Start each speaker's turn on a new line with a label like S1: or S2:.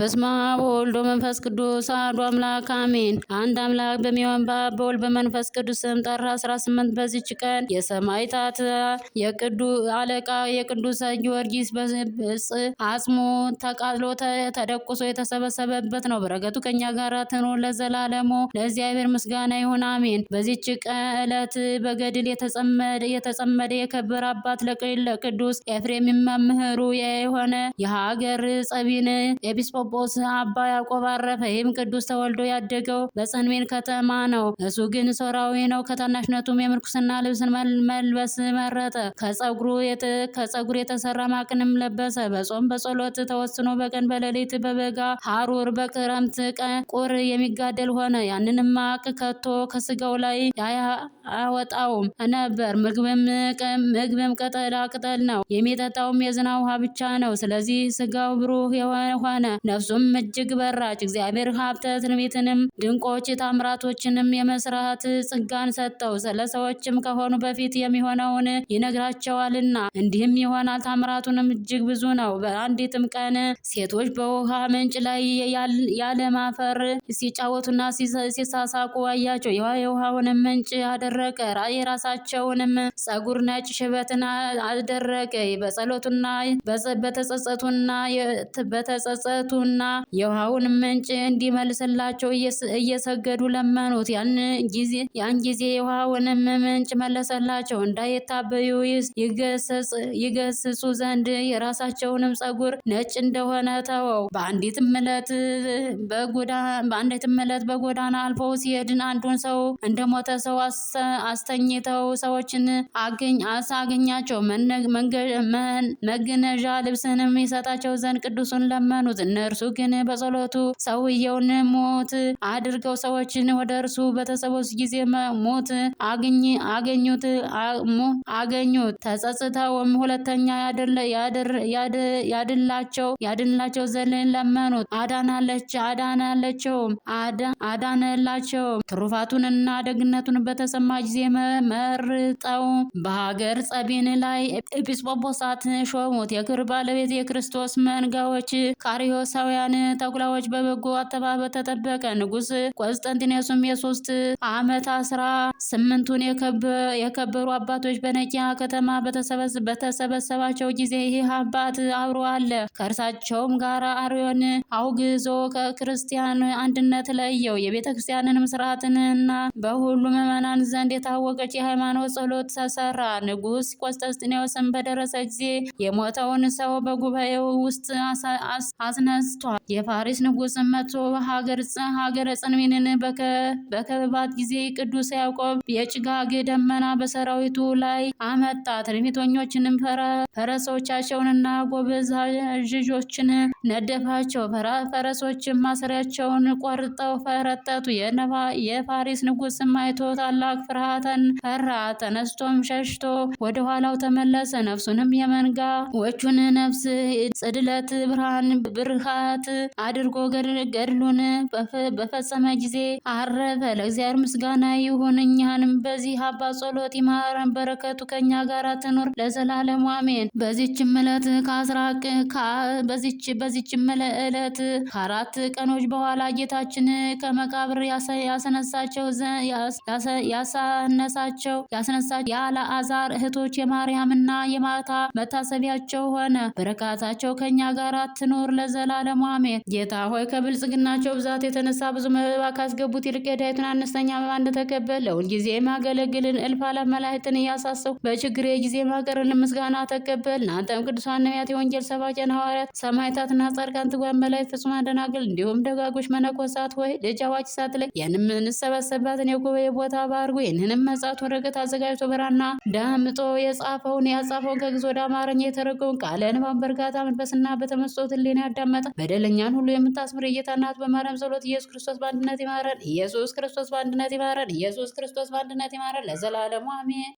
S1: በስመ አብ ወወልድ ወመንፈስ ቅዱስ አሐዱ አምላክ አሜን። አንድ አምላክ በሚሆን በአብ በወልድ በመንፈስ ቅዱስ ስም ጥር 18 በዚች ቀን የሰማዕታት አለቃ የቅዱስ ጊዮርጊስ አጽሙ ተቃጥሎ ተደቁሶ የተሰበሰበበት ነው። በረከቱ ከኛ ጋር ትኑር ለዘላለሙ። ለእግዚአብሔር ምስጋና ይሁን አሜን። በዚች ዕለት በገድል የተጸመደ የከበረ አባት ለቅዱስ ኤፍሬም መምህሩ የሆነ የሀገር ጸቢን ኤጲስቆጶስ አባ ያዕቆብ አረፈ። ይህም ቅዱስ ተወልዶ ያደገው በጸንሜን ከተማ ነው። እሱ ግን ሶራዊ ነው። ከታናሽነቱም የምንኩስና ልብስን መልበስ መረጠ። ከጸጉር የተሰራ ማቅንም ለበሰ። በጾም በጸሎት ተወስኖ በቀን በሌሊት በበጋ ሐሩር በክረምት ቀን ቁር የሚጋደል ሆነ። ያንንም ማቅ ከቶ ከስጋው ላይ አያወጣውም ነበር። ምግብም ቅጠላ ቅጠል ነው። የሚጠጣውም የዝናብ ውሃ ብቻ ነው። ስለዚህ ስጋው ብሩህ ሆነ፣ ነፍሱም እጅግ በራች። እግዚአብሔር ሀብተ ትንቢትንም ድንቆች ታምራቶችንም የመስራት ጸጋን ሰጠው። ስለ ሰዎችም ከሆኑ በፊት የሚሆነውን ይነግራቸዋልና እንዲህም ይሆናል። ታምራቱንም እጅግ ብዙ ነው። በአንዲትም ቀን ሴቶች በውሃ ምንጭ ላይ ያለማፈር ሲጫወቱና ሲሳሳቁ አያቸው። የውሃውንም ምንጭ አደረቀ፣ የራሳቸውንም ጸጉር ነጭ ሽበትን አደረቀ። በጸሎቱና በተጸጸቱና የውሃውን ምንጭ እንዲመልስላቸው እየሰገዱ ለመኑት። ያን ጊዜ የውሃውንም ምንጭ መለሰላቸው። እንዳይታበዩ ይገስጹ ዘንድ የራሳቸውንም ጸጉር ነጭ እንደሆነ ተወው። በአንዲትም ዕለት በጎዳና አልፈው ሲሄድን አንዱን ሰው እንደሞተ ሰው አስተኝተው ሰዎችን አገኛቸው። መግነዣ ልብስንም ይሰጣቸው ዘንድ ቅዱሱን ለመኑት። እነርሱ ግን በጸሎቱ ሰውየውን ሞት አድርገው ሰዎችን ወደ እርሱ በተሰበሰቡ ጊዜ ሞት አገኙት። ተጸጽተውም ሁለተኛ ያድንላቸው ዘንድ ለመኑት። አዳነላቸውም። ትሩፋቱንና ደግነቱን በተሰማ ጊዜ መርጠው በሀገር ጸቢን ላይ ኤጲስቆጶሳት ሾሙት። የክብር ባለቤት የክርስቶስ መንጋዎች ካሪዮሳውያን ተኩላዎች በበጎ አተባበር ተጠበቀ። ንጉሥ ቆስጠንጢኖስም የ3 ዓመት 18ቱን የከበሩ አባቶች በኒቅያ ከተማ በተሰበሰባቸው ጊዜ ይህ አባት አብሮ አለ። ከእርሳቸውም ጋር አርዮን አውግዞ ከክርስቲያን አንድነት ለየው። የቤተ ክርስቲያንንም ስርዓትንና በሁሉ ምዕመናን ዘንድ የታወቀች የሃይማኖት ጸሎት ተሰራ። ንጉሥ ቆስጠንጢኖስም በደረሰ ጊዜ የሞተውን ሰው በጉባኤው ውስጥ አስነስቷል። የፋሪስ ንጉሥም መጥቶ ሀገረ ጽንሚንን በከበባት ጊዜ ቅዱስ ያዕቆብ የጭጋግ ደመና በሰራዊቱ ላይ አመጣ። ትንቢተኞችንም ፈረሶቻቸውንና ጎበዛዦችን ነደፋቸው። ፈረሶችም ማሰሪያቸውን ቆርጠው ፈረጠጡ። የፋሪስ ንጉሥም አይቶ ታላቅ ፍርሃትን ፈራ። ተነስቶም ሸሽቶ ወደ ኋላው ተመለሰ። ነፍሱንም የመንጋዎቹን ነፍስ ጽድለት ብርሃት አድርጎ ገድሉን በፈጸመ ጊዜ አረፈ። ለእግዚአብሔር ምስጋና ይሁን፣ እኛንም በዚህ አባት ጸሎት ይማረን፣ በረከቱ ከኛ ጋር ትኑር ለዘላለሙ አሜን። በዚችም ዕለት ከ4 ቀኖች በኋላ ጌታችን ከመቃብር ያስነሳቸው የአልዓዛር እህቶች የማርያምና የማርታ መታሰቢያቸው ሆነ። በረከታቸው ከኛ ጋር ትኑር ለዘላለሙ አሜን። ጌታ ሆይ ከብልጽግናቸው ብዛት የተነሳ ብዙ መባ ካስገቡት ይልቅ የዳይቱን አነስተኛ መባ እንደተቀበል ለሁልጊዜ የማገለግልን እልፍ አእላፍ መላእክትን እያሳሰብኩ በችግሬ ጊዜ ማቀርብልን ምስጋና ተቀበል። እናንተም ቅዱሳን ነቢያት፣ የወንጌል ሰባኪያን ሐዋርያት፣ ሰማዕታትና ጻድቃን፣ ትጉሃን መላእክት፣ ፍጹማን ደናግል እንዲሁም ደጋጎች መነኮሳት ሆይ ልጅ አዋቂ ሳትለይ የምንሰበሰብባትን የጉባኤ ቦታ ባርጉ። ይህንንም መጻሕፍት ወረቀት አዘጋጅቶ ብራና ዳምጦ ያጻፈውን ከግዕዝ ወደ አማርኛ የተረጎመውን ቃለ ንባብ በእርጋታ መንፈስና በተመስጦ ሕሊና ያዳመጠ በደለኛን ሁሉ የምታስምር የጌታ እናት በማርያም ጸሎት ኢየሱስ ክርስቶስ በአንድነት ይማረን። ኢየሱስ ክርስቶስ በአንድነት ይማረን። ኢየሱስ ክርስቶስ በአንድነት ይማረን ለዘላለሙ አሜን።